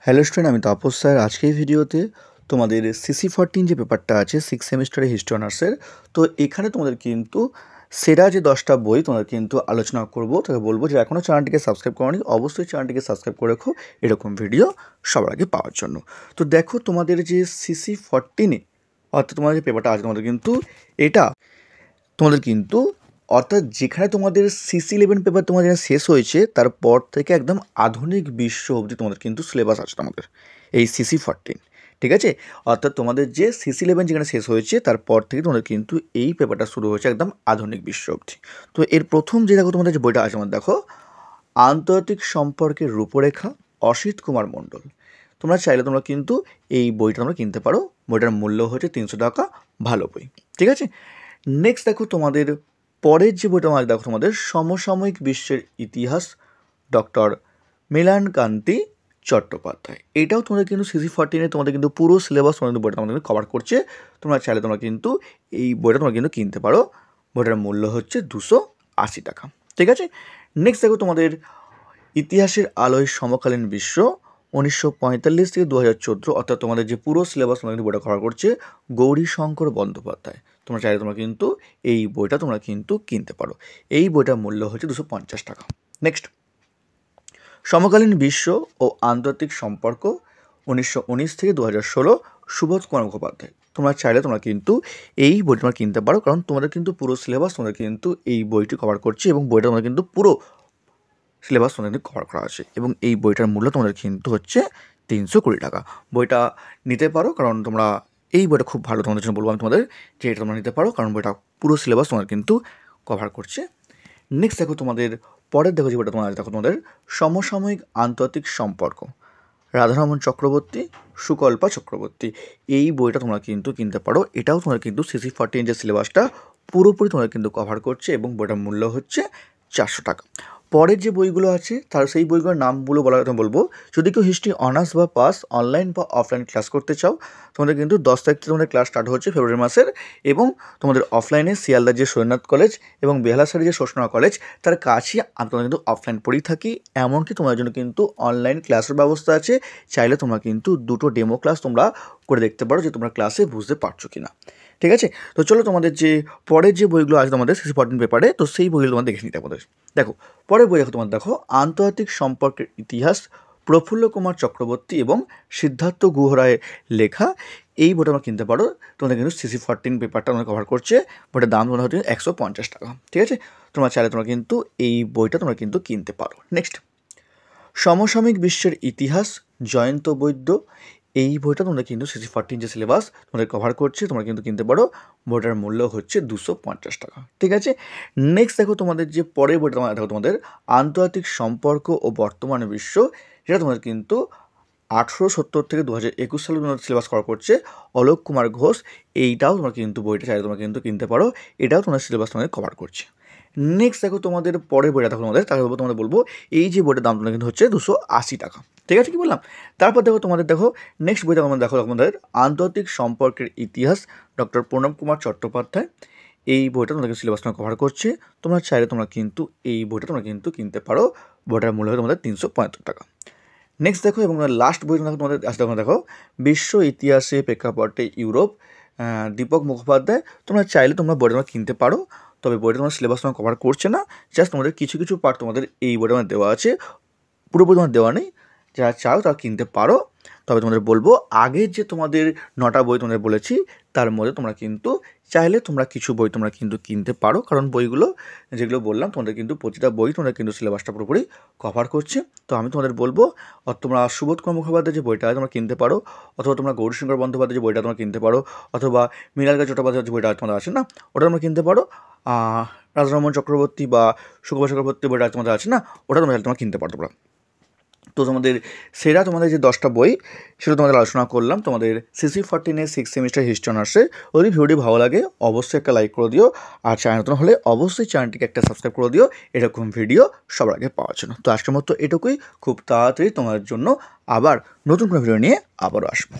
Hello student, আমি Tapas sir. আজকে এই ভিডিওতে তোমাদের CC14 যে পেপারটা আছে 6 সেমিস্টারে হিস্ট্রি অনার্সের, তো এখানে তোমাদের কিন্তু সেরা যে 10টা বই তোমাদের কিন্তু আলোচনা করব। তবে বলবো যে এখনও চ্যানেলটিকে সাবস্ক্রাইব করোনি, অবশ্যই চ্যানেলটিকে সাবস্ক্রাইব করে রাখো এরকম ভিডিও সবার আগে পাওয়ার জন্য। তো দেখো, তোমাদের যে CC14 অর্থাৎ তোমাদের যে পেপারটা আছে তোমাদের কিন্তু এটা তোমাদের কিন্তু অর্থাৎ যেখানে তোমাদের CC11 পেপার তোমাদের শেষ হয়েছে তারপর থেকে একদম আধুনিক বিশ্ব অবধি তোমাদের কিন্তু সিলেবাস আছে তোমাদের এই CC14, ঠিক আছে। অর্থাৎ তোমাদের যে CC11 যেখানে শেষ হয়েছে তারপর থেকে তোমাদের কিন্তু এই পেপারটা শুরু হয়েছে একদম আধুনিক বিশ্ব অবধি। তো এর প্রথম যে দেখো তোমাদের যে বইটা আছে আমাদের দেখো, আন্তর্জাতিক সম্পর্কের রূপরেখা, অসিত কুমার মণ্ডল। তোমরা চাইলে তোমরা কিন্তু এই বইটা তোমরা কিনতে পারো। বইটার মূল্য হচ্ছে 300 টাকা, ভালো বই, ঠিক আছে। নেক্সট দেখো তোমাদের পরের যে বইটা আমাদের দেখো তোমাদের সমসাময়িক বিশ্বের ইতিহাস, ডক্টর মিলনকান্তি চট্টোপাধ্যায়। এটাও তোমাদের কিন্তু CC14 তোমাদের কিন্তু পুরো সিলেবাস তোমাদের বইটা তোমাদের কভার করছে। তোমরা চাইলে তোমরা কিন্তু এই বইটা তোমরা কিন্তু কিনতে পারো। বইটার মূল্য হচ্ছে 280 টাকা, ঠিক আছে। নেক্সট দেখো তোমাদের ইতিহাসের আলোয় সমকালীন বিশ্ব 1945 থেকে 2014, অর্থাৎ তোমাদের যে পুরো সিলেবাস তোমাদের বইটা কভার করছে গৌরীশঙ্কর বন্দ্যোপাধ্যায়। তোমরা চাইলে তোমরা কিন্তু এই বইটা তোমরা কিন্তু কিনতে পারো। এই বইটার মূল্য হচ্ছে 250 টাকা। নেক্সট, সমকালীন বিশ্ব ও আন্তর্জাতিক সম্পর্ক 1919 থেকে 2016, সুবোধ কুমার মুখোপাধ্যায়। তোমরা চাইলে তোমরা কিন্তু এই বইটা তোমরা কিনতে পারো, কারণ তোমাদের কিন্তু পুরো সিলেবাস তোমাদের কিন্তু এই বইটি কভার করছে এবং বইটা তোমরা কিন্তু পুরো সিলেবাস তোমাদের কিন্তু কভার করা আছে এবং এই বইটার মূল্য তোমাদের কিন্তু হচ্ছে 320 টাকা। বইটা নিতে পারো, কারণ তোমরা এই বইটা খুব ভালো, তোমাদের জন্য বলবো আমি তোমাদের যে এটা তোমরা নিতে পারো, কারণ বইটা পুরো সিলেবাস তোমাদের কিন্তু কভার করছে। নেক্সট দেখো তোমাদের পরের দেখো যে বইটা তোমাদের দেখো তোমাদের সমসাময়িক আন্তর্জাতিক সম্পর্ক, রাধারমণ চক্রবর্তী, সুকল্পা চক্রবর্তী। এই বইটা তোমরা কিন্তু কিনতে পারো। এটাও তোমরা কিন্তু CC14 যে সিলেবাসটা পুরোপুরি তোমরা কিন্তু কভার করছে এবং বইটার মূল্য হচ্ছে 400 টাকা। পরের যে বইগুলো আছে তার সেই বইগুলোর নামগুলো বলার কথা বলবো। যদি কেউ হিস্ট্রি অনার্স বা পাস অনলাইন বা অফলাইন ক্লাস করতে চাও, তোমাদের কিন্তু 10 তারিখ থেকে তোমাদের ক্লাস স্টার্ট হচ্ছে ফেব্রুয়ারি মাসের, এবং তোমাদের অফলাইনে শিয়ালদার যে সৈন্যনাথ কলেজ এবং বেহালাসারি যে শোষণা কলেজ তার কাছে আমরা কিন্তু অফলাইন পড়েই থাকি। এমনকি তোমাদের জন্য কিন্তু অনলাইন ক্লাসের ব্যবস্থা আছে। চাইলে তোমরা কিন্তু দুটো ডেমো ক্লাস তোমরা করে দেখতে পারো যে তোমরা ক্লাসে বুঝতে পারছো কি না, ঠিক আছে। তো চলো তোমাদের যে পরের যে বইগুলো আছে তোমাদের CC14 পেপারে, তো সেই বইগুলো তোমাদের দেখে নিতে আমাদের দেখো। পরের বই দেখো তোমার দেখো আন্তর্জাতিক সম্পর্কের ইতিহাস, প্রফুল্ল কুমার চক্রবর্তী এবং সিদ্ধার্থ গুহরায়ের লেখা। এই বইটা আমরা কিনতে পারো। তোমাদের কিন্তু CC14 পেপারটা আমরা কভার করছে। বইটার দাম তোমরা হচ্ছে 150 টাকা, ঠিক আছে। তোমরা চাইলে তোমরা কিন্তু এই বইটা তোমরা কিন্তু কিনতে পারো। নেক্সট, সমসাময়িক বিশ্বের ইতিহাস, জয়ন্ত বৈদ্য। এই বইটা তোমরা কিন্তু CC14 যে সিলেবাস তোমাদের কভার করছে, তোমরা কিন্তু কিনতে পারো। বইটার মূল্য হচ্ছে 250 টাকা, ঠিক আছে। নেক্সট দেখো তোমাদের যে পরের বইটা তোমাদের দেখো তোমাদের আন্তর্জাতিক সম্পর্ক ও বর্তমান বিশ্ব। সেটা তোমাদের কিন্তু 1870 থেকে 2021 সালের তোমাদের সিলেবাস কভার করছে অলোক কুমার ঘোষ। এইটাও তোমরা কিন্তু বইটা চাইলে তোমরা কিন্তু কিনতে পারো। এটাও তোমাদের সিলেবাস তোমাদের কভার করছে। নেক্সট দেখো তোমাদের পরের বইটা দেখো তোমাদের, তারপর তোমাদের বলবো এই যে বইটার দাম তোমাদের কিন্তু হচ্ছে 280 টাকা, ঠিক আছে, কি বললাম। তারপর দেখো তোমাদের দেখো নেক্সট বইটা তোমাদের দেখো তোমাদের আন্তর্জাতিক সম্পর্কের ইতিহাস, ডক্টর প্রণব কুমার চট্টোপাধ্যায়। এই বইটা তোমাদের সিলেবাস তোমার কভার করছে। তোমরা চাইলে তোমরা কিন্তু এই বইটা তোমরা কিন্তু কিনতে পারো। বইটার মূল্য হয় তোমাদের 375 টাকা। নেক্সট দেখো এবং লাস্ট বই দেখো তোমাদের দেখো বিশ্ব ইতিহাসে প্রেক্ষাপটে ইউরোপ, দীপক মুখোপাধ্যায়। তোমরা চাইলে তোমরা বইটা তোমরা কিনতে পারো। তবে বইটা তোমার সিলেবাস তোমার কভার করছে না, জাস্ট তোমাদের কিছু কিছু পার্ট তোমাদের এই বইটা তোমার দেওয়া আছে, পুরোপুরি তোমার দেওয়া নেই। যারা চাও তারা কিনতে পারো। তবে তোমাদের বলবো আগের যে তোমাদের 9টা বই তোমাদের বলেছি তার মধ্যে তোমরা কিন্তু চাইলে তোমরা কিছু বই তোমরা কিন্তু কিনতে পারো, কারণ বইগুলো যেগুলো বললাম তোমাদের কিন্তু প্রতিটা বই তোমাদের কিন্তু সিলেবাসটা পুরোপুরি কভার করছে। তো আমি তোমাদের বলবো তোমরা সুবোধ কুমার মুখোপাধ্যায়ের যে বইটা তোমরা কিনতে পারো, অথবা তোমরা গৌরীশঙ্কর বন্দ্যোপাধ্যায়ের যে বইটা তোমরা কিনতে পারো, অথবা মৃণালিকা চট্টোপাধ্যায়ের যে বইটা তোমাদের আছে না ওটা তোমরা কিনতে পারো। রাধারমণ চক্রবর্তী বা সুকল্পা চক্রবর্তী বইটা তোমাদের আছে না ওটা তোমরা কিনতে পারো তোমরা। তো তোমাদের সেরা তোমাদের যে 10টা বই সেটা তোমাদের আলোচনা করলাম তোমাদের CC14 6 সেমিস্টার হিস্ট্রি অনার্সে। যদি ভিডিওটি ভালো লাগে অবশ্যই একটা লাইক করে দিও, আর চ্যানেল নতুন হলে অবশ্যই চ্যানেলটিকে একটা সাবস্ক্রাইব করে দিও এরকম ভিডিও সবার আগে পাওয়ার জন্য। তো আজকের মতো এটুকুই, খুব তাড়াতাড়ি তোমাদের জন্য আবার নতুন কোনো ভিডিও নিয়ে আবারও আসবো।